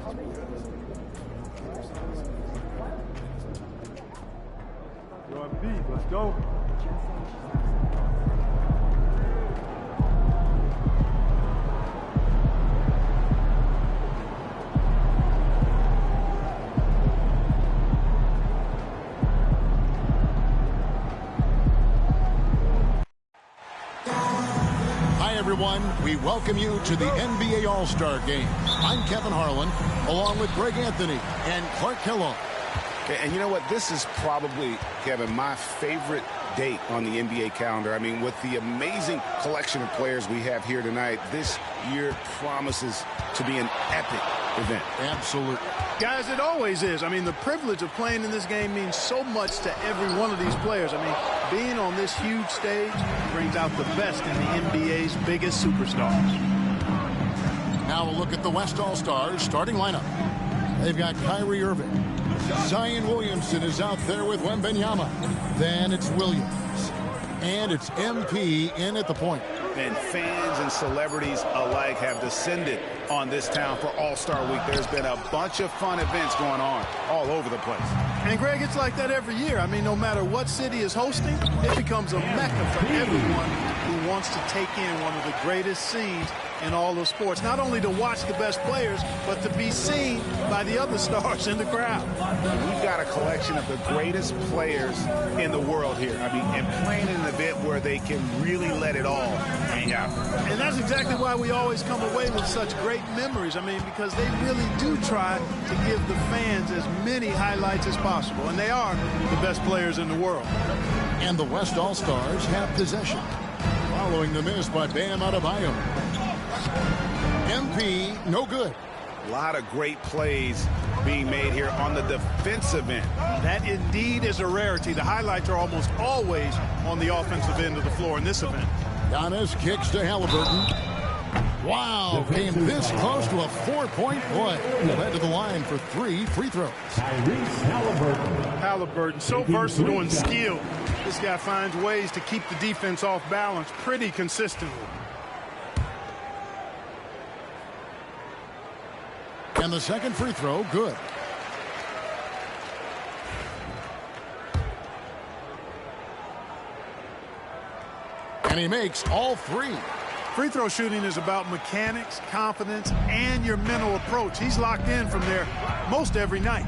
You're on beat. Let's go. Everyone, we welcome you to the NBA All-Star Game. I'm Kevin Harlan, along with Greg Anthony and Clark Kellogg. And you know what? This is probably, Kevin, my favorite date on the NBA calendar. I mean, with the amazing collection of players we have here tonight, this year promises to be an epic event. Absolutely. Guys, it always is. I mean, the privilege of playing in this game means so much to every one of these players. I mean, being on this huge stage brings out the best in the NBA's biggest superstars. Now a look at the West All-Stars starting lineup. They've got Kyrie Irving. Zion Williamson is out there with Wembanyama. Then it's Williams. And it's MP in at the point. And fans and celebrities alike have descended on this town for All-Star Week. There's been a bunch of fun events going on all over the place. And, Greg, it's like that every year. I mean, no matter what city is hosting, it becomes a mecca for everyone who wants to take in one of the greatest scenes in all of sports. Not only to watch the best players, but to be seen by the other stars in the crowd. We've got a collection of the greatest players in the world here. I mean, and playing in an event where they can really let it all hang out. And that's exactly why we always come away with such great memories. I mean, because they really do try to give the fans as many highlights as possible. And they are the best players in the world. And the West All-Stars have possession. Following the miss by Bam Adebayo. MP, no good. A lot of great plays being made here on the defensive end. That indeed is a rarity. The highlights are almost always on the offensive end of the floor in this event. Giannis kicks to Halliburton. Wow, came this close to a 4-point play. Led to the line for 3 free throws. Halliburton, so versatile and skilled. This guy finds ways to keep the defense off balance pretty consistently. And the second free throw, good. And he makes all 3. Free throw shooting is about mechanics, confidence, and your mental approach. He's locked in from there most every night.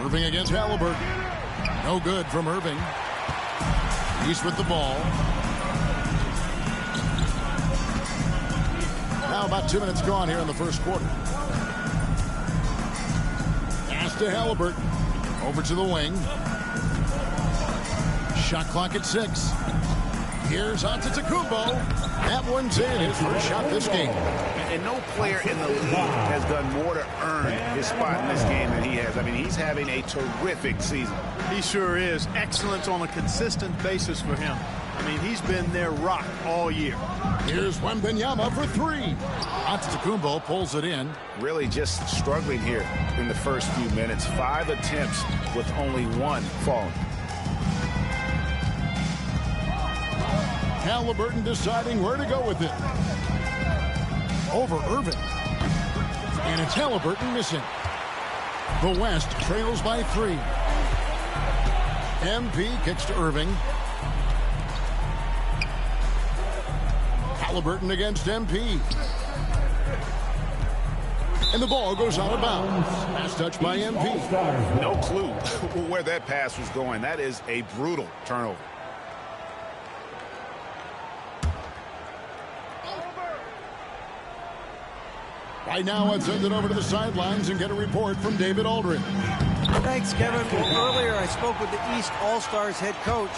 Irving against Halliburton. No good from Irving. He's with the ball. Now about 2 minutes gone here in the first quarter. Pass to Halliburton. Over to the wing. Shot clock at 6. Here's Antetokounmpo. That one's in. His first shot this game. And no player in the league has done more to earn his spot in this game than he has. I mean, he's having a terrific season. He sure is. Excellence on a consistent basis for him. I mean, he's been their rock all year. Here's Wembanyama for 3. Antetokounmpo pulls it in. Really just struggling here in the first few minutes. 5 attempts with only 1 falling. Halliburton deciding where to go with it. Over Irving. And it's Halliburton missing. The West trails by 3. MP kicks to Irving. Halliburton against MP. And the ball goes out of bounds. Pass touch by MP. No clue where that pass was going. That is a brutal turnover. Right now, let's send it over to the sidelines and get a report from David Aldridge. Thanks, Kevin. Well, earlier I spoke with the East All-Stars head coach.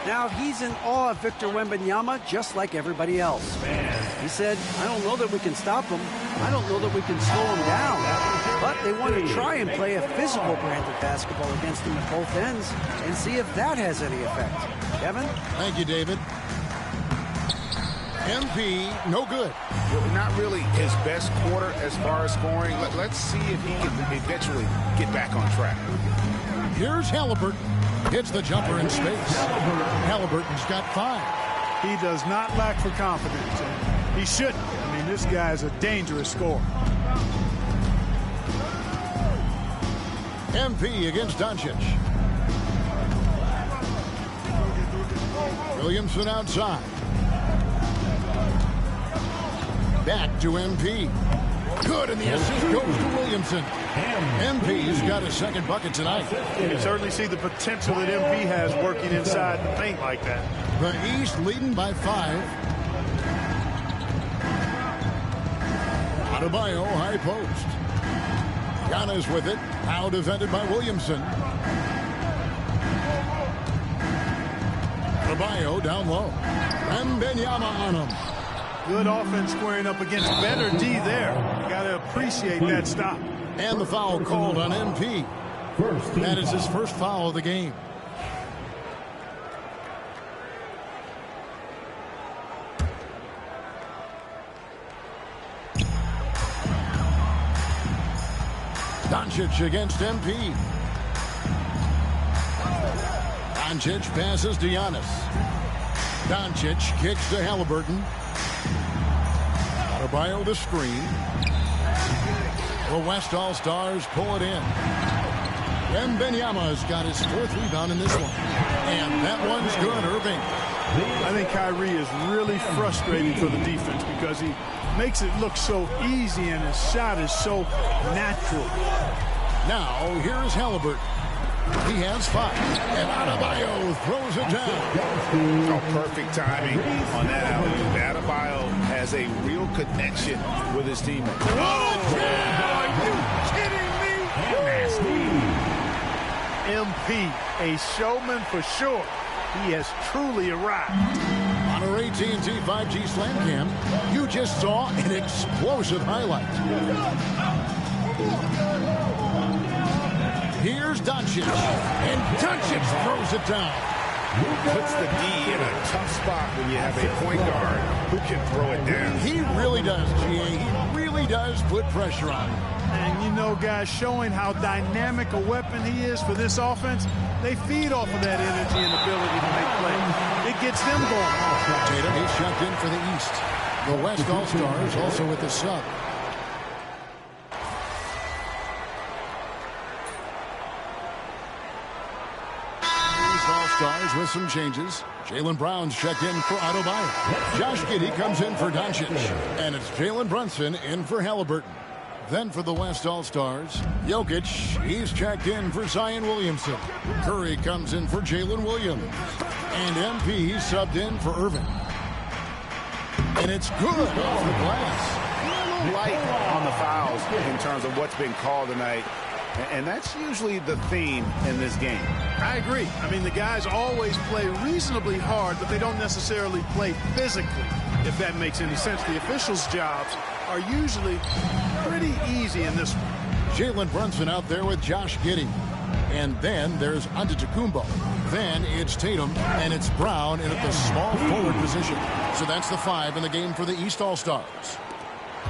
Now he's in awe of Victor Wembanyama just like everybody else. He said, I don't know that we can stop him. I don't know that we can slow him down. But they want to try and play a physical brand of basketball against him at both ends and see if that has any effect. Kevin? Thank you, David. MP, no good. Well, not really his best quarter as far as scoring. Let's see if he can eventually get back on track. Here's Halliburton. Hits the jumper in space. Halliburton's got 5. He does not lack for confidence. He shouldn't. I mean, this guy's a dangerous scorer. MP against Doncic. Williamson outside. Back to MP. Good, and the assist goes to Williamson. MP's got his second bucket tonight. You can certainly see the potential that MP has working inside the paint like that. The East leading by 5. Adebayo, high post. Giannis with it. Now defended by Williamson. Adebayo down low. Wembanyama on him. Good offense squaring up against better D there. Got to appreciate that stop. And the foul called on MP. That is his first foul of the game. Doncic against MP. Doncic passes to Giannis. Doncic kicks to Halliburton. Adebayo the screen. The West All-Stars pull it in. Wembanyama's got his 4th rebound in this one. And that one's good, Irving. I think Kyrie is really frustrated for the defense because he makes it look so easy and his shot is so natural. Now, here's Halliburton. He has 5. And Adebayo throws it down. Oh, perfect timing on that alley-oop. Adebayo has a real connection with his teammates. Oh, are you kidding me? MP, a showman for sure. He has truly arrived. On our AT&T 5G Slam Cam, you just saw an explosive highlight. Here's Doncic, and Doncic throws it down. Puts the D in a tough spot when you have a point guard who can throw it down. He really does, GA. He really does put pressure on him. And you know, guys, showing how dynamic a weapon he is for this offense, they feed off of that energy and ability to make plays. It gets them going. Tatum, he's checked in for the East. The West All-Stars also with the sub. All-Stars with some changes. Jaylen Brown's checked in for Adebayo. Josh Giddey comes in for Doncic. And it's Jalen Brunson in for Halliburton. Then for the West All-Stars, Jokic, he's checked in for Zion Williamson. Curry comes in for Jalen Williams. And MP subbed in for Irving. And it's good off the glass. Light on the fouls in terms of what's been called tonight. And that's usually the theme in this game. I agree. I mean, the guys always play reasonably hard, but they don't necessarily play physically, if that makes any sense. The officials' jobs are usually pretty easy in this one. Jalen Brunson out there with Josh Giddey. And then there's Antetokounmpo. Then it's Tatum, and it's Brown in at the small forward position. So that's the 5 in the game for the East All-Stars.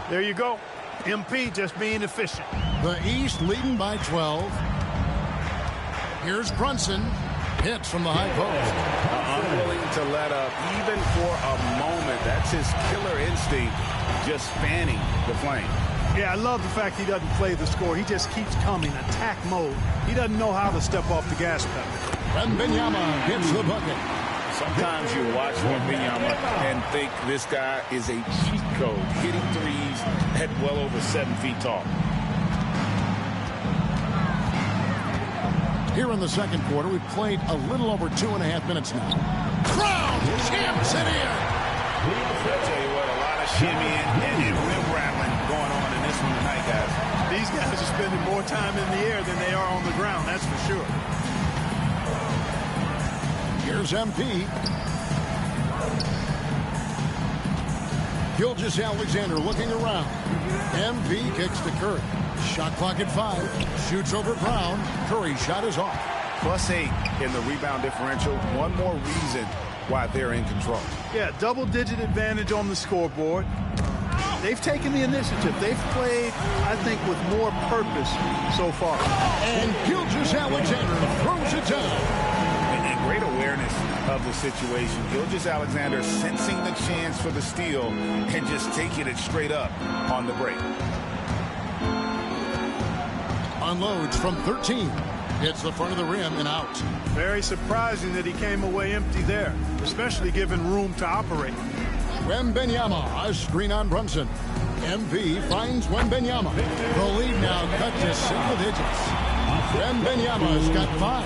There you go. MP just being efficient. The East leading by 12. Here's Brunson. Hits from the high post. Unwilling to let up even for a moment. That's his killer instinct, just fanning the flame. Yeah, I love the fact he doesn't play the score. He just keeps coming, attack mode. He doesn't know how to step off the gas pedal. Wembanyama gets the bucket. Sometimes you watch Wembanyama and think this guy is a cheat code, hitting threes at well over 7 feet tall. Here in the second quarter, we've played a little over 2.5 minutes now. Brown jams it in. I'll tell you what, a lot of shimmying and rim rattling going on in this one tonight, guys. These guys are spending more time in the air than they are on the ground, that's for sure. Here's MP. Gilgeous-Alexander looking around. MP kicks to Curry. Shot clock at 5. Shoots over Brown. Curry's shot is off. +8 in the rebound differential. One more reason why they're in control. Yeah, double-digit advantage on the scoreboard. They've taken the initiative. They've played, I think, with more purpose so far. And Gilgeous-Alexander throws it down. And great awareness of the situation. Gilgeous-Alexander sensing the chance for the steal and just taking it straight up on the break. Unloads from 13. Hits the front of the rim and out. Very surprising that he came away empty there, especially given room to operate. Wembanyama, a screen on Brunson. MP finds Wembanyama. The lead now cut to single digits. Wembanyama's got 5.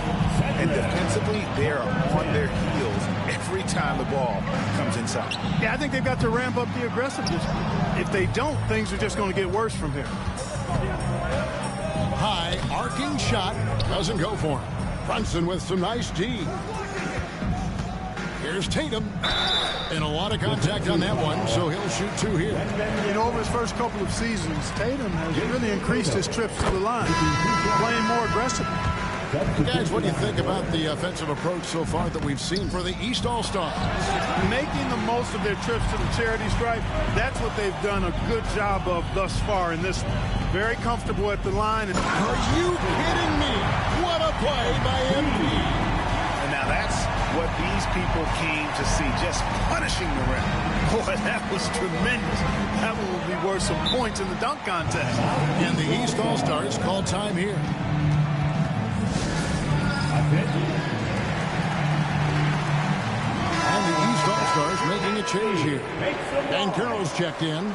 And defensively, they're on their heels every time the ball comes inside. Yeah, I think they've got to ramp up the aggressiveness. If they don't, things are just going to get worse from here. High arcing shot doesn't go for him. Brunson with some nice D. Here's Tatum. And a lot of contact on that one, so he'll shoot 2 here. You know, over his first couple of seasons, Tatum has really increased his trips to the line, playing more aggressively. Guys, what do you think about the offensive approach so far that we've seen for the East All-Stars? Making the most of their trips to the charity stripe, that's what they've done a good job of thus far in this one. Very comfortable at the line. Are you kidding me? What a play by MP. And now that's what these people came to see, just punishing the rim. Boy, that was tremendous. That one will be worth some points in the dunk contest. And the East All-Stars call time here. And the East All-Stars making a change here. Ben Carroll's checked in.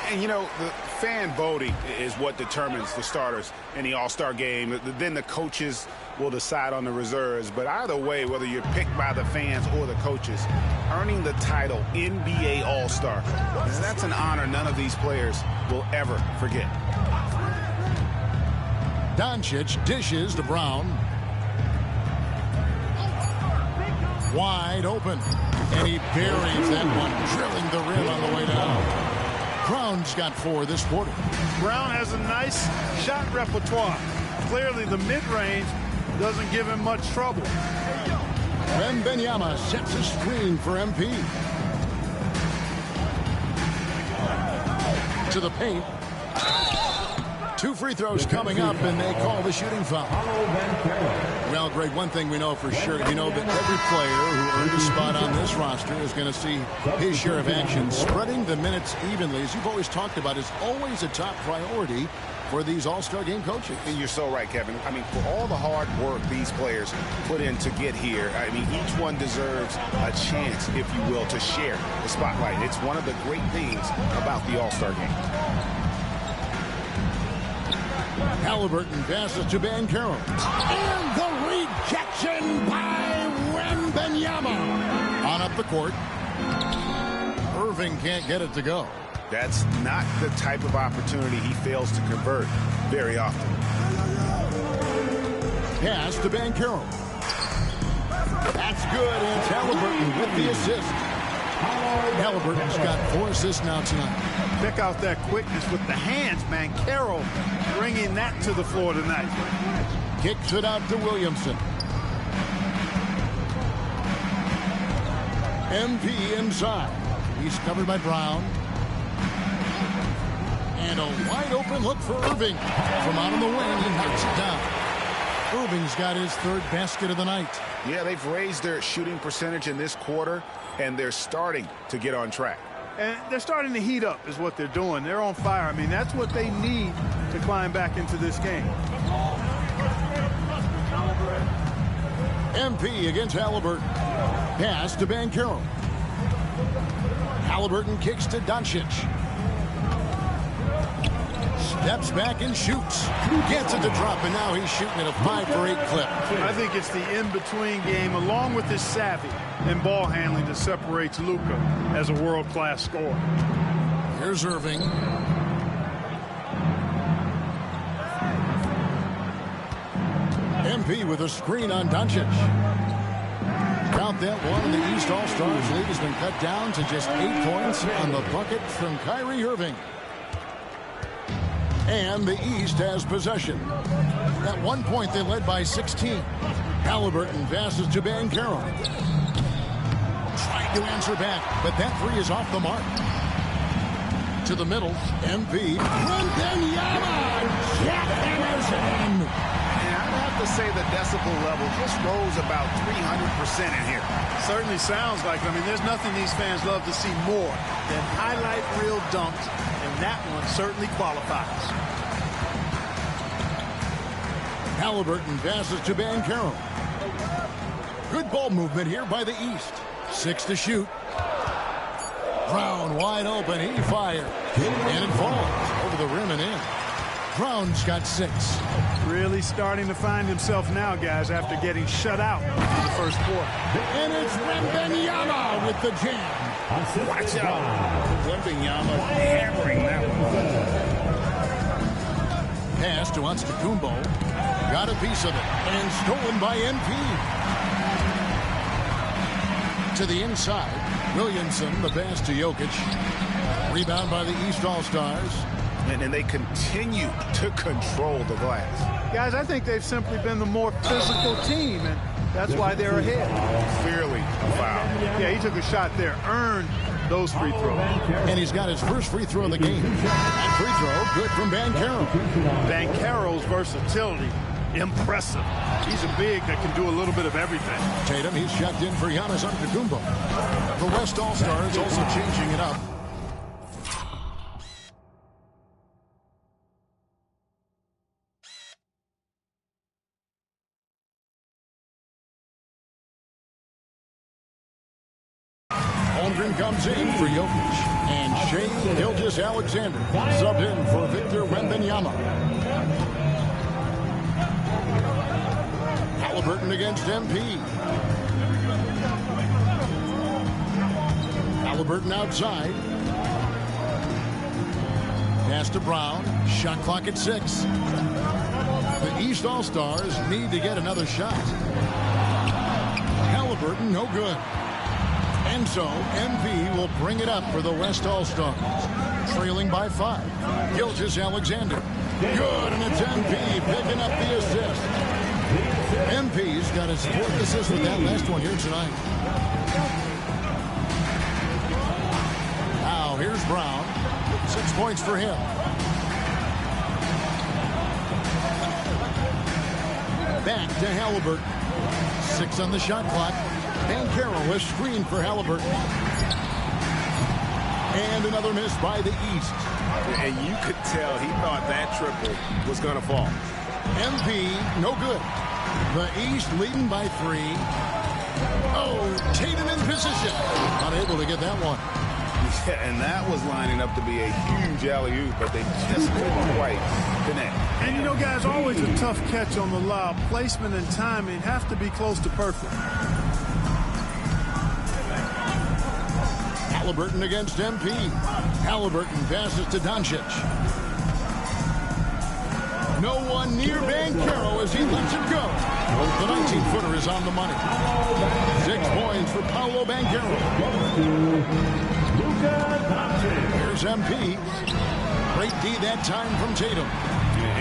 And, you know, the fan voting is what determines the starters in the All-Star game. Then the coaches will decide on the reserves. But either way, whether you're picked by the fans or the coaches, earning the title NBA All-Star, that's an honor none of these players will ever forget. Doncic dishes to Brown. Wide open. And he buries that one, drilling the rim on the way down. Brown's got 4 this quarter. Brown has a nice shot repertoire. Clearly, the mid-range doesn't give him much trouble. Wembanyama sets a screen for MP. To the paint. 2 free throws coming up, and they call the shooting foul. Well, Greg, one thing we know for sure, you know that every player who earned a spot on this roster is going to see his share of action. Spreading the minutes evenly, as you've always talked about, is always a top priority for these All-Star game coaches. And you're so right, Kevin. I mean, for all the hard work these players put in to get here, I mean, each one deserves a chance, if you will, to share the spotlight. It's one of the great things about the All-Star game. Halliburton passes to Ben Carroll. And the rejection by Wembanyama. On up the court. Irving can't get it to go. That's not the type of opportunity he fails to convert very often. Pass to Ben Carroll. That's good, and it's Halliburton with the assist. Halliburton's got 4 assists now tonight. Check out that quickness with the hands, man. Carroll bringing that to the floor tonight. Kicks it out to Williamson. MP inside. He's covered by Brown. And a wide open look for Irving. From out on the wing, he knocks it down. Irving's got his 3rd basket of the night. Yeah, they've raised their shooting percentage in this quarter, and they're starting to get on track. And they're starting to heat up is what they're doing. They're on fire. I mean, that's what they need to climb back into this game. MP against Halliburton. Pass to Ben Carroll. Halliburton kicks to Doncic. Steps back and shoots. Gets it to drop, and now he's shooting at a 5-for-8 clip. I think it's the in-between game, along with his savvy and ball handling, that separates Luka as a world-class scorer. Here's Irving. MP with a screen on Doncic. Count that one, and the East All-Stars lead has been cut down to just 8 points on the bucket from Kyrie Irving. And the East has possession. At one point, they led by 16. Halliburton passes to Ben Carroll. Trying to answer back, but that 3 is off the mark. To the middle, MP. Wembanyama! Jack Emerson! And I'd have have to say the decibel level just rose about 300% in here. Certainly sounds like it. I mean, there's nothing these fans love to see more than highlight reel dunks, and that one certainly qualifies. Halliburton passes to Banchero. Good ball movement here by the East. 6 to shoot. Brown wide open. He fired. And it falls over the rim and in. Brown's got 6. Really starting to find himself now, guys, after getting shut out in the first quarter. And it's Wembanyama with the jam. Watch out. Wembanyama hammering that one. Pass to Antetokounmpo. Got a piece of it. And stolen by MP. To the inside. Williamson, the pass to Jokic. Rebound by the East All-Stars. And they continue to control the glass. Guys, I think they've simply been the more physical team, and that's why they're ahead. Clearly foul. Yeah, he took a shot there, earned those free throws. And he's got his first free throw of the game. That free throw, good from Banchero. Banchero's versatility, impressive. He's a big that can do a little bit of everything. Tatum, he's checked in for Giannis Antetokounmpo. The West All-Stars also changing it up. Holmgren comes in for Jokic. And Shea Gilgeous-Alexander subbed in for Victor Wembanyama. Halliburton against MP. Halliburton outside. Pass to Brown. Shot clock at 6. The East All-Stars need to get another shot. Halliburton, no good. And so, MP will bring it up for the West All-Stars. Trailing by 5. Gilgeous-Alexander. Good, and it's MP picking up the assist. MP's got his 4th assist with that last one here tonight. Now, here's Brown. 6 points for him. Back to Halliburton. 6 on the shot clock. Banchero was screened for Halliburton. And another miss by the East. And you could tell he thought that triple was going to fall. MP, no good. The East leading by 3. Oh, Tatum in position. Unable to get that one. Yeah, and that was lining up to be a huge alley-oop, but they just couldn't quite connect. And, you know, guys, always a tough catch on the lob. Placement and timing have to be close to perfect. Halliburton against MP. Halliburton passes to Doncic. No one near Banchero as he lets it go. The 19-footer is on the money. 6 points for Paolo Banchero. Here's MP. Great D that time from Tatum.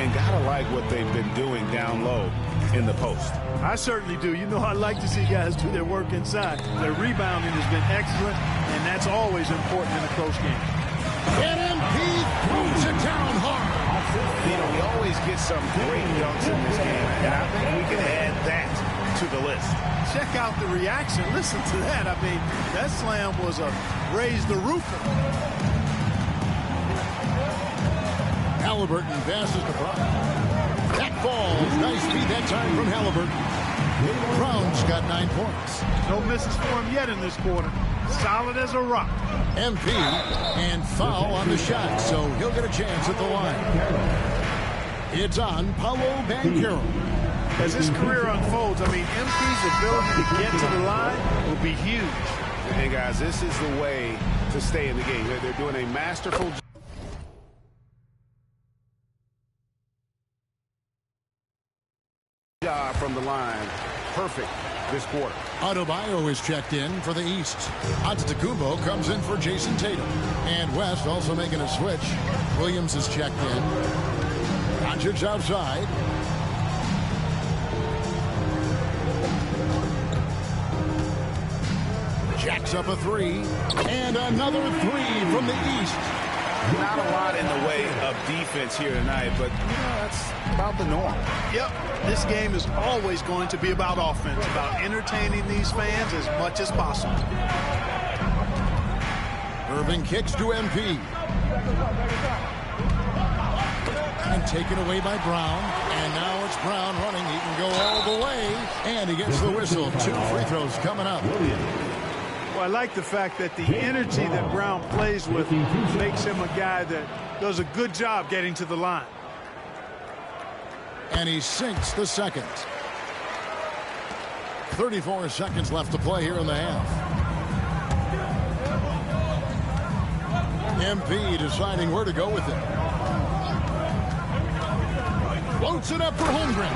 And gotta like what they've been doing down low in the post. I certainly do. You know, I like to see guys do their work inside. Their rebounding has been excellent, and that's always important in a close game. And MP throws it down hard. You know, we always get some great dunks in this game, and I think we can add that to the list. Check out the reaction. Listen to that. I mean, that slam was a raise the roofer. Halliburton passes to Brown. That falls. Nice feed that time from Halliburton. Brown's got 9 points. No misses for him yet in this quarter. Solid as a rock. MP and foul on the shot, so he'll get a chance at the line. It's on Paolo Banchero. As his career unfolds, I mean, MP's ability to get to the line will be huge. Hey, guys, this is the way to stay in the game. They're doing a masterful job from the line. Perfect this quarter. Adebayo is checked in for the East. Antetokounmpo comes in for Jason Tatum. And West also making a switch. Williams is checked in. Doncic outside. Jacks up a 3. And another 3 from the East. Not a lot in the way display of defense here tonight, but that's about the norm. Yep, this game is always going to be about offense, about entertaining these fans as much as possible. Irving kicks to MP. And taken away by Brown. And now it's Brown running. He can go all the way. And he gets the whistle. 2 free throws coming up. Well, I like the fact that the energy that Brown plays with makes him a guy that does a good job getting to the line. And he sinks the second. 34 seconds left to play here in the half. MP deciding where to go with it. Floats it up for Holmgren.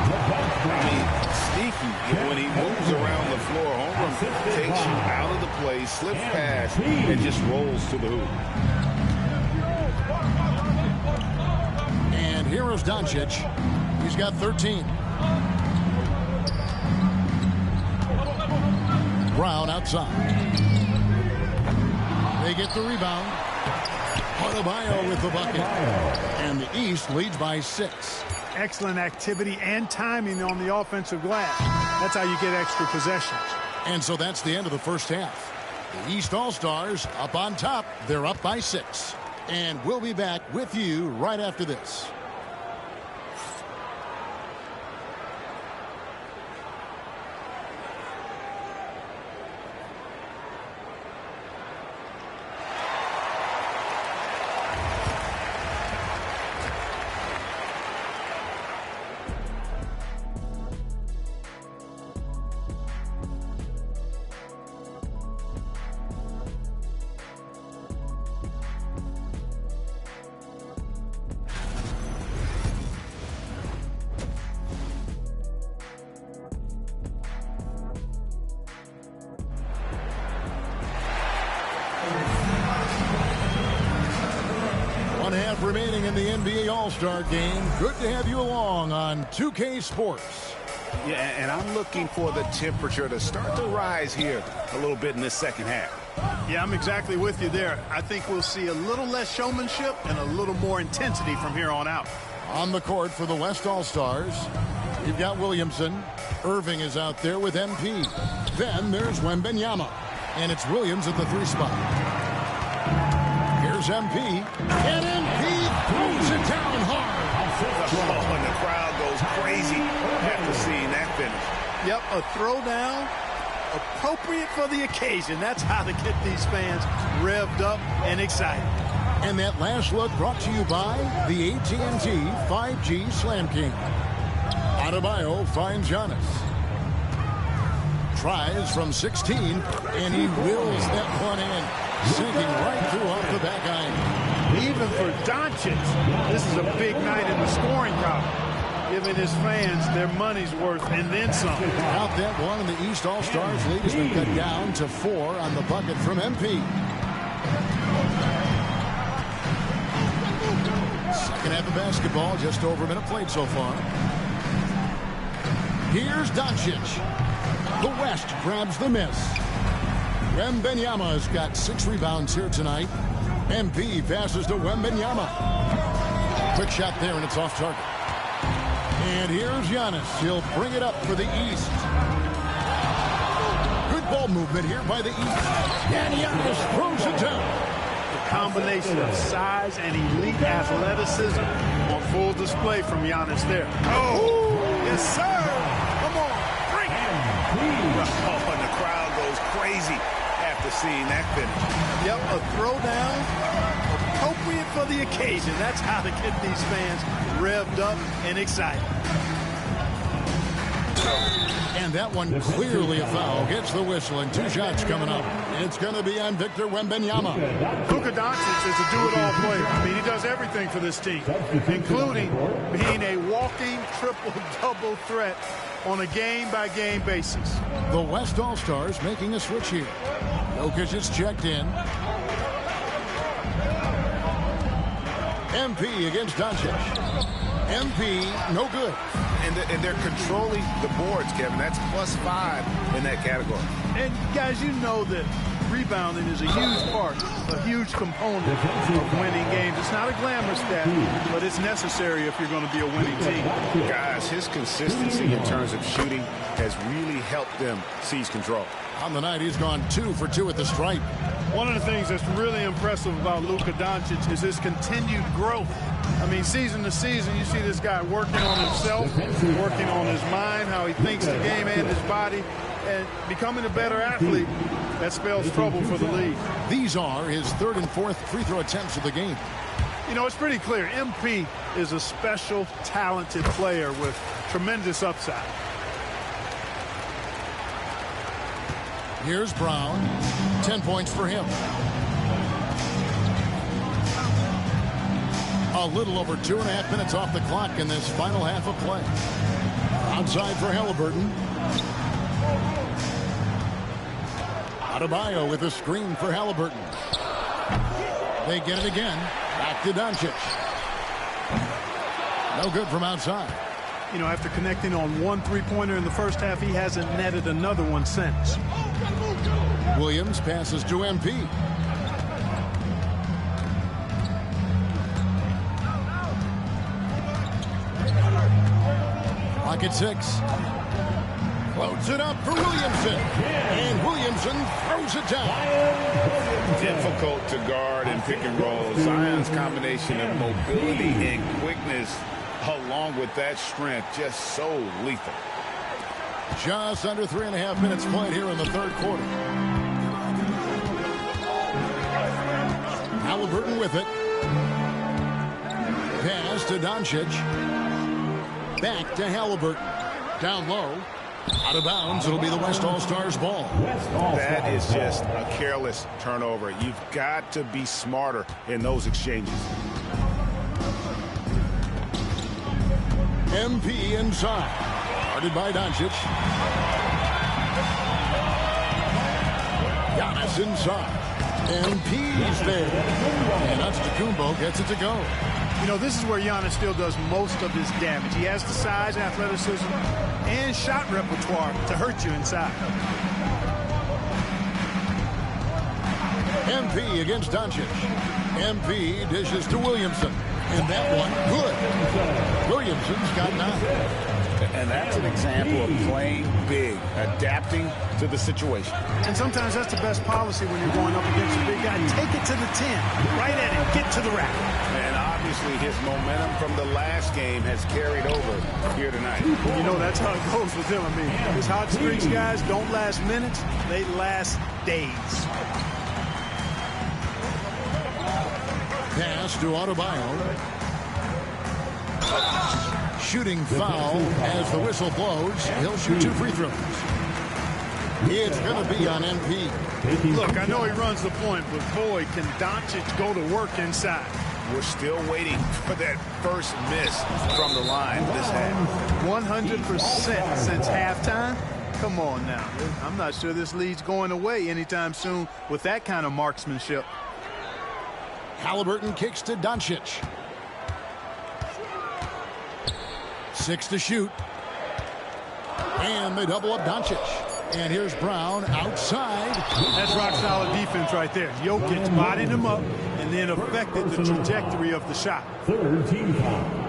Sneaky when he moves around the floor. Holmgren takes you out of the play, slips past, and just rolls to the hoop. And here is Doncic. He's got 13. Brown outside. They get the rebound. Adebayo with the bucket. And the East leads by 6. Excellent activity and timing on the offensive glass. That's how you get extra possessions. And so that's the end of the first half. The East All-Stars up on top. They're up by 6. And we'll be back with you right after this. Remaining in the NBA All-Star game. Good to have you along on 2K Sports. Yeah, and I'm looking for the temperature to start to rise here a little bit in this second half. Yeah, I'm exactly with you there. I think we'll see a little less showmanship and a little more intensity from here on out. On the court for the West All-Stars, you've got Williamson. Irving is out there with MP. Then there's Wembanyama. And it's Williams at the 3 spot. Here's MP. And MP throws it down hard. And the crowd goes crazy after seeing that finish. Yep, a throwdown appropriate for the occasion. That's how to get these fans revved up and excited. And that last look brought to you by the AT&T 5G Slam King. Adebayo finds Giannis. Tries from 16, and he wills that one in. Sinking right through off the back iron. Even for Doncic, this is a big night in the scoring column, giving his fans their money's worth and then some. Out that one, and the East All-Stars lead has been cut down to 4 on the bucket from MP. Second half of basketball, just over a minute played so far. Here's Doncic. The West grabs the miss. Wembanyama has got 6 rebounds here tonight. MP passes to Wembanyama. Quick shot there, and it's off target. And here's Giannis. He'll bring it up for the East. Good ball movement here by the East. And Giannis throws it down. The combination of size and elite athleticism on full display from Giannis there. Oh, yes, sir. Come on, bring it. Oh, and the crowd goes crazy after seeing that finish. Yep, a throwdown appropriate for the occasion. That's how to get these fans revved up and excited. And that one clearly a foul. Gets the whistle, and 2 shots coming up. It's going to be on Victor Wembanyama. Luka Doncic is a do-it-all player. I mean, he does everything for this team, including being a walking triple-double threat on a game-by-game basis. The West All-Stars making a switch here. Jokic is checked in. MP against Doncic. MP, no good. And they're controlling the boards, Kevin. That's +5 in that category. And, guys, you know that rebounding is a huge part, a huge component of winning games. It's not a glamour stat, but it's necessary if you're going to be a winning team. Guys, his consistency in terms of shooting has really helped them seize control. On the night, he's gone 2 for 2 at the stripe. One of the things that's really impressive about Luka Doncic is his continued growth. I mean, season to season, you see this guy working on himself, working on his mind, how he thinks the game and his body, and becoming a better athlete. That spells trouble for the league. These are his 3rd and 4th free throw attempts of the game. You know, it's pretty clear. MP is a special, talented player with tremendous upside. Here's Brown. 10 points for him. A little over 2.5 minutes off the clock in this final half of play. Outside for Halliburton. Adebayo with a screen for Halliburton. They get it again. Back to Doncic. No good from outside. You know, after connecting on one three-pointer in the first half, he hasn't netted another one since. Williams passes to MP. Clock at 6. Floats it up for Williamson. And Williamson throws it down. Difficult to guard and pick and roll. Zion's combination of mobility and quickness, along with that strength, just so lethal. Just under 3.5 minutes played here in the 3rd quarter. Halliburton with it. Pass to Doncic. Back to Halliburton. Down low. Out of bounds. It'll be the West All-Stars ball. That is just a careless turnover. You've got to be smarter in those exchanges. MP inside. Guarded by Doncic. Giannis inside. MP's there. And Antetokounmpo gets it to go. You know, this is where Giannis still does most of his damage. He has the size, athleticism, and shot repertoire to hurt you inside. MP against Doncic. MP dishes to Williamson. And that one, good. Williamson's got 9. And that's an example of playing big, adapting to the situation. And sometimes that's the best policy when you're going up against a big guy. Take it to the 10. Right at it. Get to the rack. And obviously his momentum from the last game has carried over here tonight. You know, that's how it goes with him. I mean, his hot streaks, guys, don't last minutes. They last days. Pass to Adebayo. Shooting foul as the whistle blows. He'll shoot 2 free throws. It's going to be on MP. Look, I know he runs the point, but boy, can Doncic go to work inside. We're still waiting for that first miss from the line this half. 100% since halftime. Come on now. I'm not sure this lead's going away anytime soon with that kind of marksmanship. Halliburton kicks to Doncic. 6 to shoot. And they double up Doncic. And here's Brown outside. That's rock-solid defense right there. Jokic bodied him up and then affected the trajectory of the shot. 3rd team foul.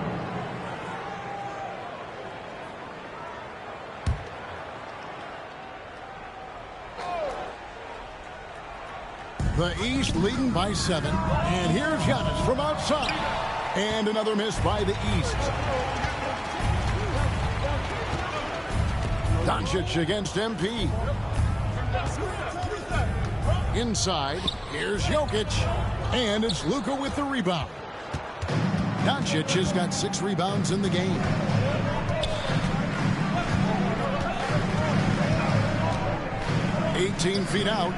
The East leading by 7. And here's Giannis from outside. And another miss by the East. Doncic against MP. Inside, here's Jokic. And it's Luka with the rebound. Doncic has got 6 rebounds in the game. $18 feet out.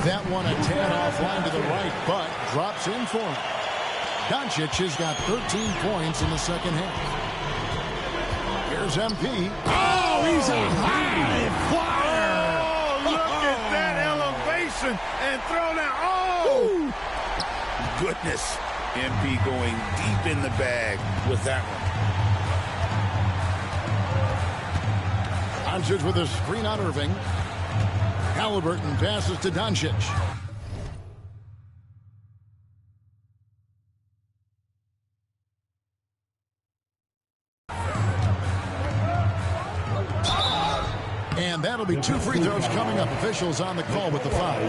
That one a tad offline to the right, but drops in for him. Doncic has got 13 points in the second half. Here's MP. Oh, he's a high flyer. Oh, look at that elevation and throw down. Oh! Goodness. MP going deep in the bag with that one. Doncic with a screen on Irving. Halliburton passes to Doncic. And that'll be 2 free throws coming up. Officials on the call with the foul.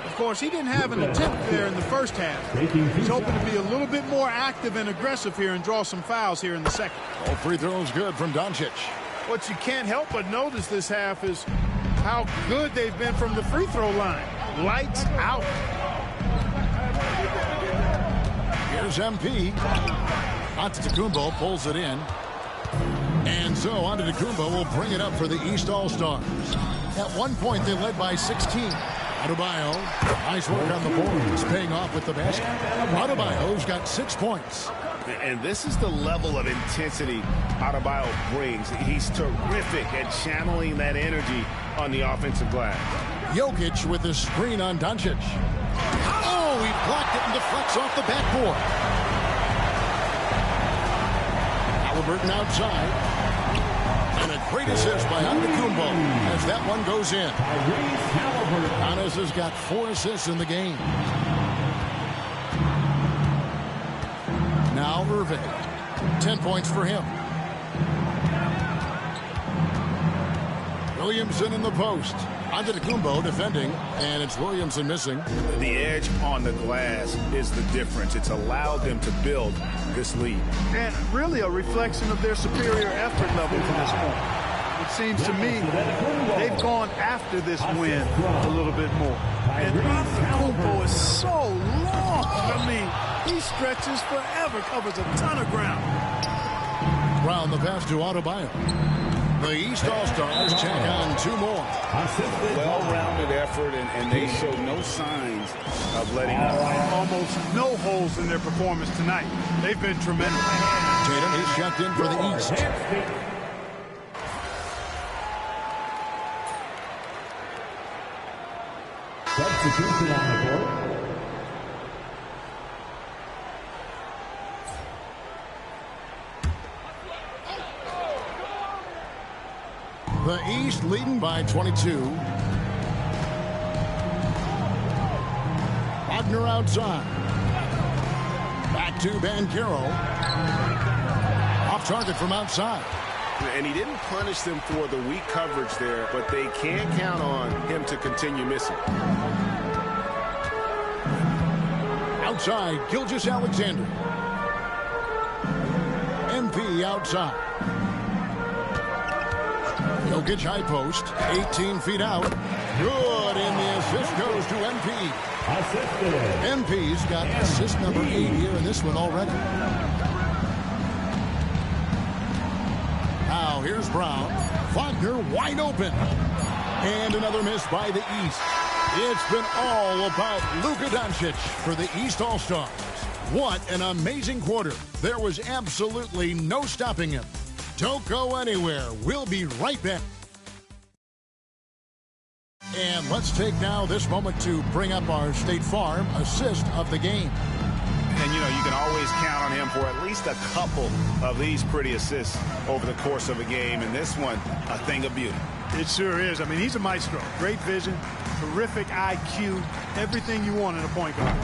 Of course, he didn't have an attempt there in the first half. He's hoping to be a little bit more active and aggressive here and draw some fouls here in the second. All free throws good from Doncic. What you can't help but notice this half is how good they've been from the free throw line. Lights out. Here's MP. Antetokounmpo pulls it in. And so Antetokounmpo will bring it up for the East All-Stars. At one point, they led by 16. Adebayo, nice work on the board. He's paying off with the basket. Adebayo's got 6 points. And this is the level of intensity Adebayo brings. He's terrific at channeling that energy on the offensive glass. Jokic with the screen on Doncic. Oh, he blocked it and deflects off the backboard. Halliburton outside. And a great assist by Antetokounmpo as that one goes in. Giannis has got 4 assists in the game. Now Irving. 10 points for him. Williamson in the post. Antetokounmpo defending, and it's Williamson missing. The edge on the glass is the difference. It's allowed them to build this lead. And really a reflection of their superior effort level to this point. It seems to me they've gone after this win a little bit more. And Antetokounmpo is so long. I mean, he stretches forever, covers a ton of ground. Brown the pass to Adebayo. The East All-Stars check on 2 more. Well-rounded effort, and they show no signs of letting up. Almost no holes in their performance tonight. They've been tremendous. Tatum is checked in for the East. Substitution on the court. The East leading by 22. Wagner outside. Back to Banchero. Off target from outside. And he didn't punish them for the weak coverage there, but they can count on him to continue missing. Outside, Gilgeous-Alexander. MP outside. Jokic high post, 18 feet out. Good, and the assist goes to MP. MP's got assist number 8 here in this one already. Now here's Brown. Wagner wide open. And another miss by the East. It's been all about Luka Doncic for the East All-Stars. What an amazing quarter. There was absolutely no stopping him. Don't go anywhere. We'll be right back. And let's take now this moment to bring up our State Farm assist of the game. And, you know, you can always count on him for at least a couple of these pretty assists over the course of a game. And this one, a thing of beauty. It sure is. I mean, he's a maestro. Great vision, terrific IQ, everything you want in a point guard.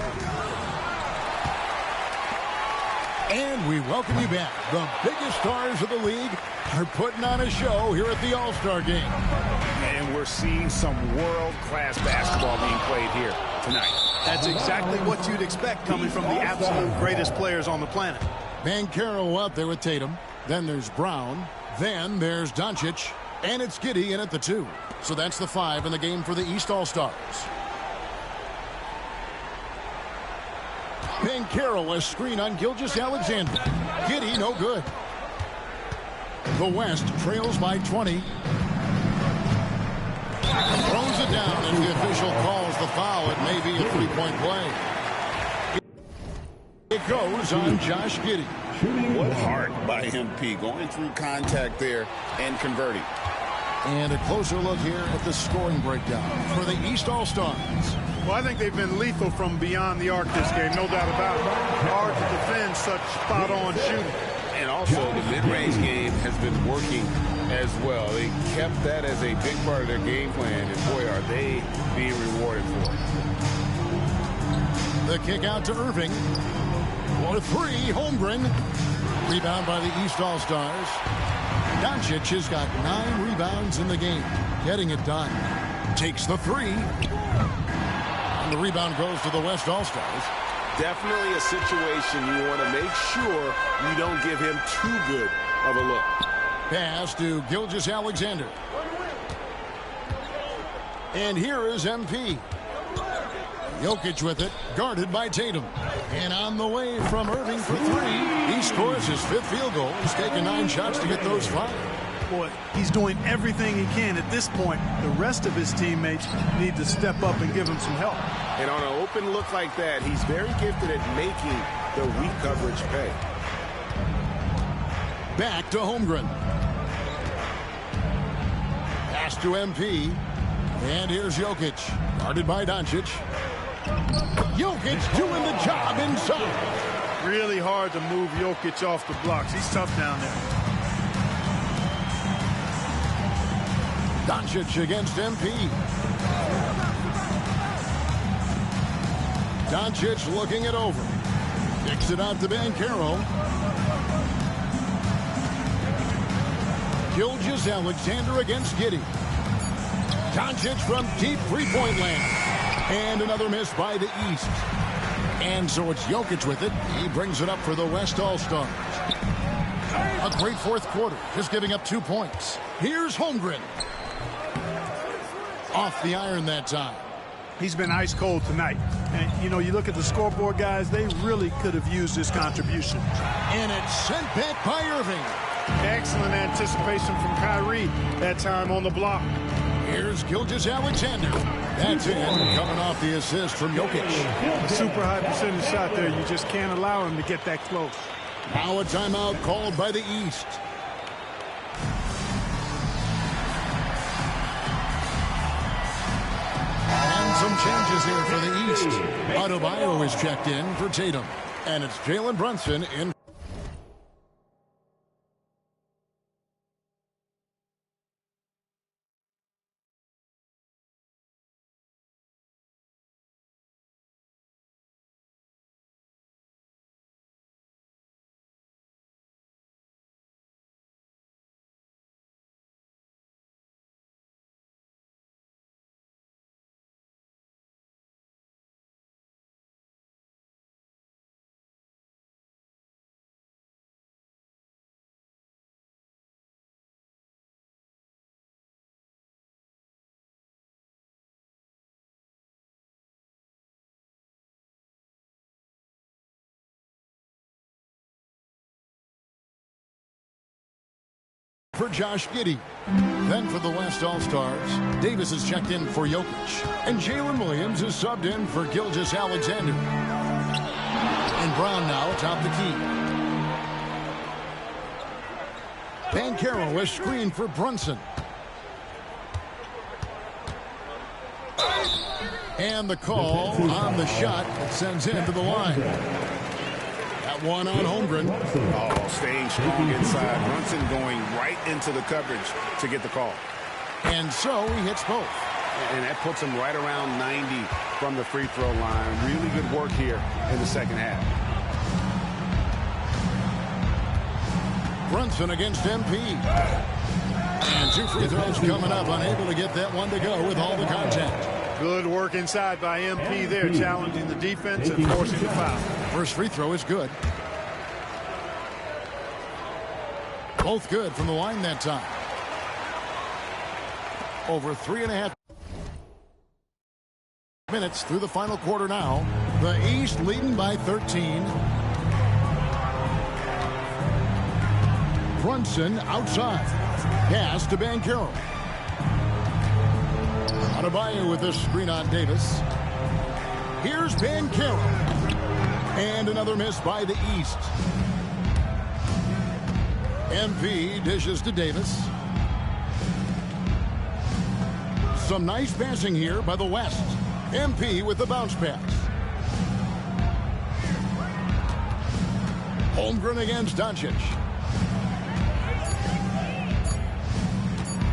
And we welcome you back. The biggest stars of the league are putting on a show here at the All-Star Game. And we're seeing some world-class basketball being played here tonight. That's exactly what you'd expect coming from the absolute greatest players on the planet. Banchero out there with Tatum. Then there's Brown. Then there's Doncic. And it's Giddey in at the 2. So that's the 5 in the game for the East All-Stars. Banchero, a screen on Gilgeous-Alexander. Giddey, no good. The West trails by 20. Throws it down, and the official calls the foul. It may be a 3-point play. It goes on Josh Giddey. What heart by MP, going through contact there and converting. And a closer look here at the scoring breakdown for the East All-Stars. Well, I think they've been lethal from beyond the arc this game, no doubt about it. Hard to defend such spot-on shooting. And also, the mid-range game has been working as well. They kept that as a big part of their game plan, and boy, are they being rewarded for it. The kick out to Irving. For three, Holmgren. Rebound by the East All-Stars. Doncic has got 9 rebounds in the game. Getting it done. Takes the three. And the rebound goes to the West All-Stars. Definitely a situation you want to make sure you don't give him too good of a look. Pass to Gilgeous-Alexander. And here is MP. Jokic with it, guarded by Tatum. And on the way from Irving for three. He scores his 5th field goal. He's taken 9 shots to get those 5. Boy, he's doing everything he can at this point. The rest of his teammates need to step up and give him some help. And on an open look like that, he's very gifted at making the weak coverage pay. Back to Holmgren. Pass to MP. And here's Jokic, guarded by Doncic. Jokic doing the job inside. Really hard to move Jokic off the blocks. He's tough down there. Doncic against MP. Doncic looking it over. Kicks it out to Banchero. Gilgeous-Alexander against Giddey. Doncic from deep three-point land. And another miss by the East. And so it's Jokic with it. He brings it up for the West All-Stars. A great fourth quarter, just giving up 2 points. Here's Holmgren. Off the iron that time. He's been ice cold tonight. And, you know, you look at the scoreboard, guys, they really could have used this contribution. And it's sent back by Irving. Excellent anticipation from Kyrie that time on the block. Here's Gilgeous-Alexander. That's it, coming off the assist from Jokic. A super high percentage shot there. You just can't allow him to get that close. Now a timeout called by the East. And some changes here for the East. Adebayo is checked in for Tatum. And it's Jalen Brunson in. For Josh Giddey. Then for the West All-Stars, Davis is checked in for Jokic. And Jalen Williams is subbed in for Gilgeous-Alexander. And Brown now atop the key. Banchero is screened for Brunson. And the call on the shot that sends him to the line. That one on Holmgren. Oh, staying strong inside. Brunson going right into the coverage to get the call. And so he hits both. And that puts him right around 90 from the free throw line. Really good work here in the second half. Brunson against MP. And 2 free throws coming up. Unable to get that one to go with all the contact. Good work inside by MP there, challenging the defense and forcing the foul. First free throw is good. Both good from the line that time. Over 3.5 minutes through the final quarter now. The East leading by 13. Brunson outside. Pass to Banchero. Adebayo with this screen on Davis. Here's Banchero. And another miss by the East. MP dishes to Davis. Some nice passing here by the West. MP with the bounce pass. Holmgren against Doncic.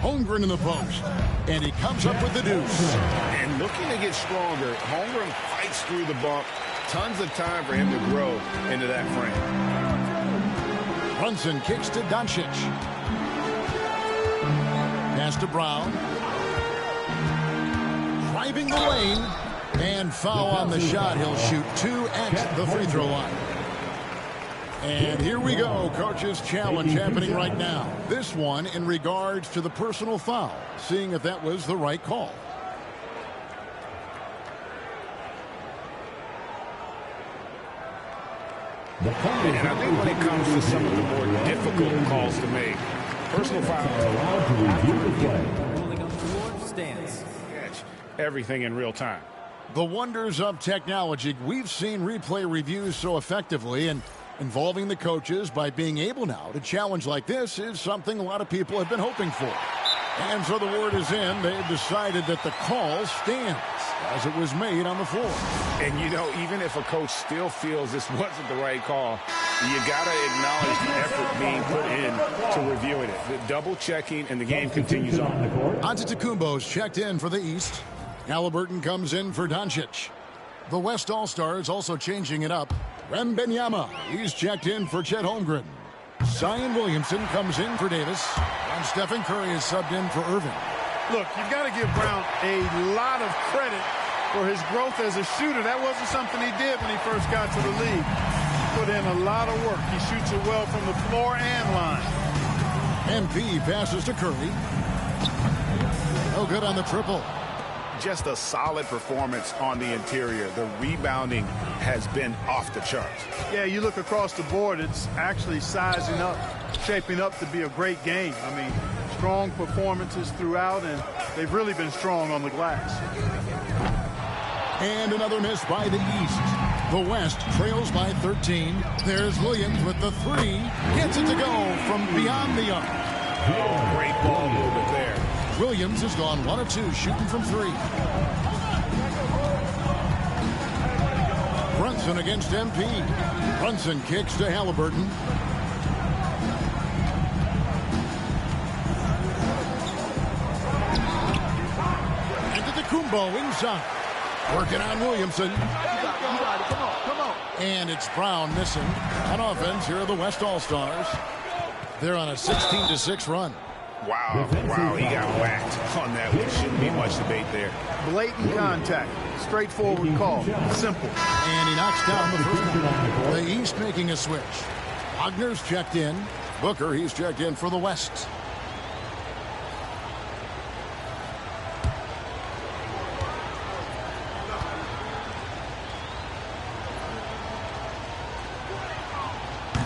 Holmgren in the post. And he comes up with the deuce. And looking to get stronger, Holmgren fights through the bump. Tons of time for him to grow into that frame. Brunson kicks to Doncic. Pass to Brown. Driving the lane. And foul on the shot. He'll shoot 2 at the free throw line. And here we go. Coach's challenge happening right now. This one in regards to the personal foul. Seeing if that was the right call. And I think when it comes to some of the more difficult calls to make, personal foul Allowed to review the play. Ruling on the floor stands. catch everything in real time. The wonders of technology. We've seen replay reviews so effectively, and involving the coaches by being able now to challenge like this is something a lot of people have been hoping for. And so the word is in. They've decided that the call stands as it was made on the floor. And, you know, even if a coach still feels this wasn't the right call, you got to acknowledge the effort being put in to reviewing it. The double checking, and the game continues on. Antetokounmpo's checked in for the East. Halliburton comes in for Doncic. The West All-Stars also changing it up. Wembanyama, he's checked in for Chet Holmgren. Zion Williamson comes in for Davis. And Stephen Curry is subbed in for Irving. Look, you've got to give Brown a lot of credit for his growth as a shooter. That wasn't something he did when he first got to the league. Put in a lot of work. He shoots it well from the floor and line. MP passes to Curry. No good on the triple. Just a solid performance on the interior. The rebounding has been off the charts. Yeah, you look across the board, it's actually sizing up, shaping up to be a great game. I mean, strong performances throughout, and they've really been strong on the glass. And another miss by the East. The West trails by 13. There's Williams with the 3. Gets it to go from beyond the arc. Great ball movement there. Williams has gone 1 of 2 shooting from 3. Brunson against MP. Brunson kicks to Halliburton. Antetokounmpo inside. Working on Williamson. Come on. And it's Brown missing. On offense, here are the West All-Stars. They're on a 16-6 run. Wow, he got whacked on that one. Shouldn't be much debate there. Blatant contact. Straightforward call. Simple. And he knocks down the first one. The East making a switch. Wagner's checked in. Booker, he's checked in for the West.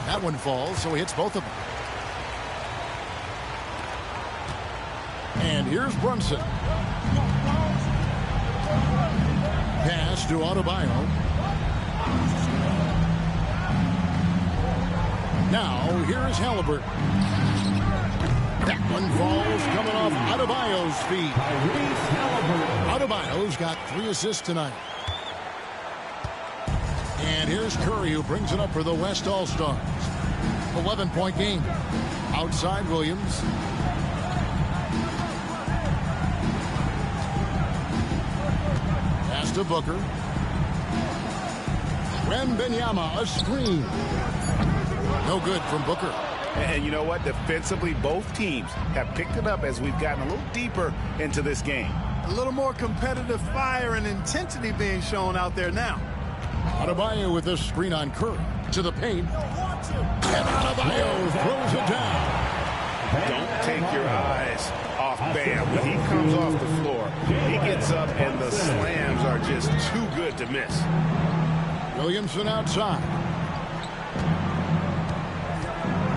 That one falls, so he hits both of them. And here's Brunson. Pass to Adebayo. Now, here's Halliburton. That one falls coming off Adebayo's feet. Adebayo's got 3 assists tonight. And here's Curry, who brings it up for the West All-Stars. 11-point game. Outside Williams. Pass to Booker. Wembanyama, a screen. No good from Booker. And you know what? Defensively, both teams have picked it up as we've gotten a little deeper into this game. A little more competitive fire and intensity being shown out there now. Adebayo with a screen on Curry. To the paint. And Adebayo throws it down. Don't take your eyes off Bam. When he comes off the floor, he gets up and the slams are just too good to miss. Williamson outside.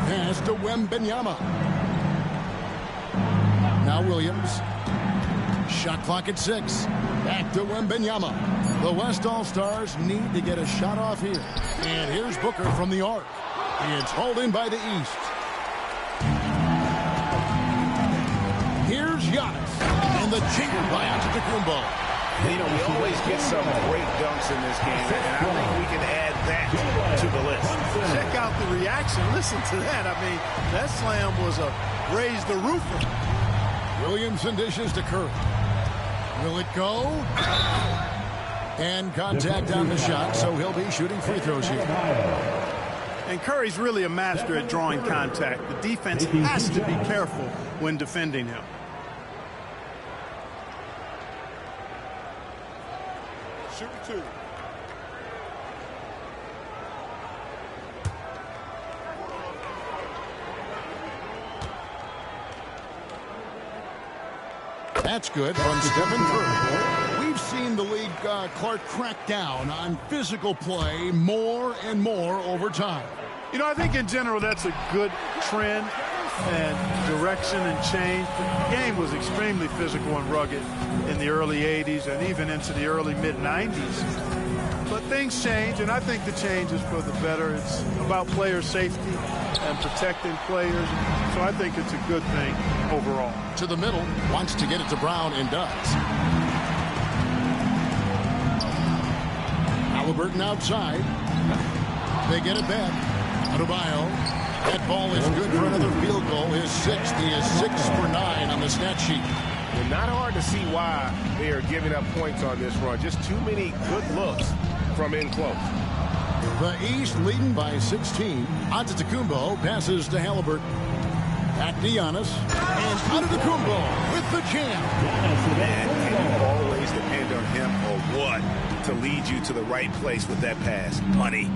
Pass to Wembanyama. Now Williams. Shot clock at 6. Back to Wembanyama. The West All-Stars need to get a shot off here. And here's Booker from the arc. It's hauled in by the East. Here's Giannis. And the chink by Antetokounmpo. You know, we always get some great dunks in this game, and I think we can add that to the list. Check out about the reaction? Listen to that. I mean, that slam was a raise the roofer. Williamson dishes to Curry. Will it go? And contact on the shot, so he'll be shooting free throws here. And Curry's really a master at drawing contact. The defense has to be careful when defending him. Shoot two. That's good from Stephen Curry. We've seen the league, Clark, crack down on physical play more and more over time. You know, I think in general that's a good trend and direction and change. The game was extremely physical and rugged in the early 80s and even into the early mid-90s. But things change, and I think the change is for the better. It's about player safety and protecting players. So I think it's a good thing overall. To the middle, wants to get it to Brown and does. Halliburton outside. They get it back. Adebayo. That ball is good for another field goal. His sixth. He is 6 for 9 on the stat sheet. Well, not hard to see why they are giving up points on this run. Just too many good looks from in close. The East leading by 16. Antetokounmpo passes to Halliburton. Back to Giannis. And Antetokounmpo with the jam. Man, can you always depend on him or what to lead you to the right place with that pass? Money.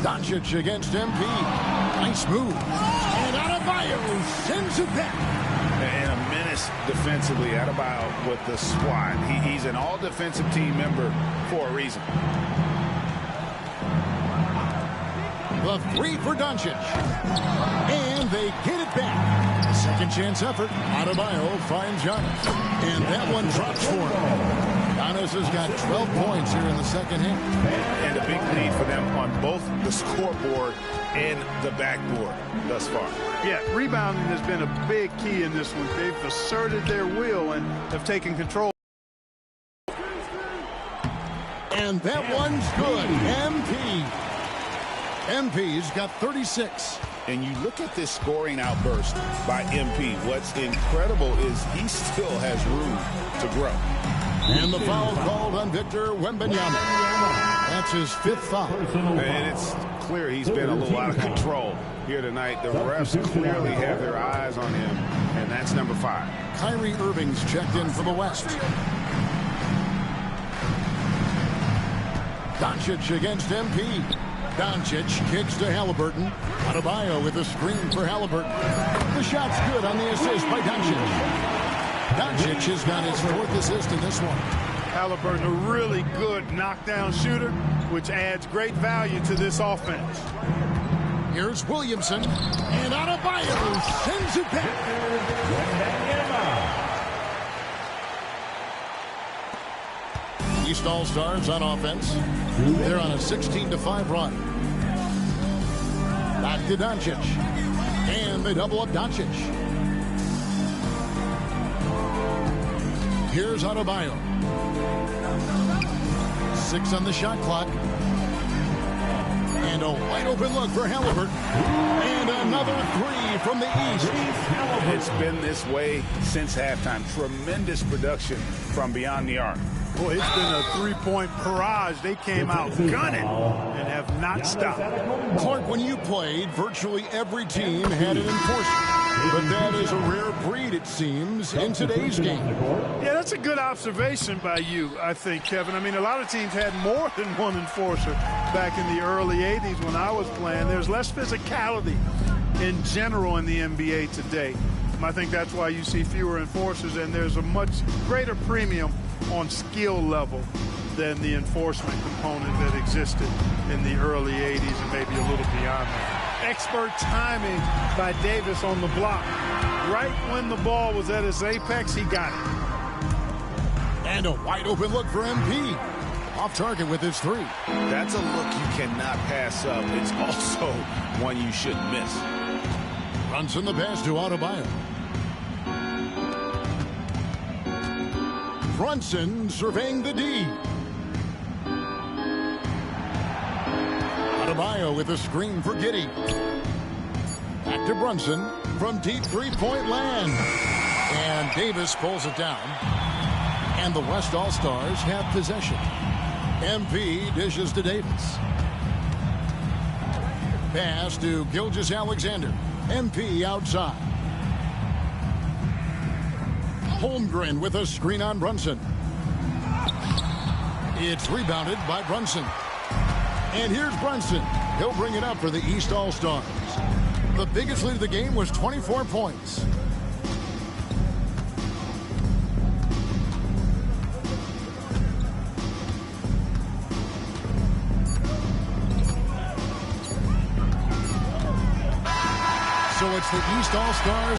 Doncic against MP. Nice move. And Adebayo sends it back. And a menace defensively. Adebayo with the swat. He's an all-defensive team member for a reason. The three for Doncic. And they get it back. Second chance effort. Adebayo finds Giannis. And that one drops for him. Giannis has got 12 points here in the second half. And a big lead for them on both the scoreboard and the backboard thus far. Yeah, rebounding has been a big key in this one. They've asserted their will and have taken control. And that one's good. MP's got 36. And you look at this scoring outburst by MP. What's incredible is he still has room to grow. And the foul called on Victor Wembanyama. That's his 5th foul. And it's clear he's been a little out of control here tonight. The refs clearly have their eyes on him, and that's number 5. Kyrie Irving's checked in for the West. Doncic against MP. Doncic kicks to Halliburton. Adebayo with a screen for Halliburton. The shot's good on the assist by Doncic. Doncic has got his 4th assist in this one. Halliburton, a really good knockdown shooter, which adds great value to this offense. Here's Williamson, and Adebayo sends it back. East All-Stars on offense. They're on a 16-5 run. Back to Doncic. And they double up Doncic. Here's Adebayo. 6 on the shot clock. And a wide open look for Halliburton. And another 3 from the East. It's been this way since halftime. Tremendous production from beyond the arc. Boy, it's been a 3-point barrage. They came out gunning and have not stopped. Clark, when you played, virtually every team had an enforcer. But that is a rare breed, it seems, in today's game. Yeah, that's a good observation by you, I think, Kevin. I mean, a lot of teams had more than one enforcer back in the early 80s when I was playing. There's less physicality in general in the NBA today. I think that's why you see fewer enforcers, and there's a much greater premium on skill level than the enforcement component that existed in the early 80s and maybe a little beyond that. Expert timing by Davis on the block. Right when the ball was at its apex, he got it. And a wide open look for MP. Off target with his 3. That's a look you cannot pass up. It's also one you shouldn't miss. Brunson the pass to Adebayo. Brunson surveying the D. Adebayo with a screen for Giddey. Back to Brunson from deep three-point land. And Davis pulls it down. And the West All-Stars have possession. MP dishes to Davis. Pass to Gilgeous-Alexander. MP outside. Holmgren with a screen on Brunson. It's rebounded by Brunson. And here's Brunson. He'll bring it up for the East All-Stars. The biggest lead of the game was 24 points. So it's the East All-Stars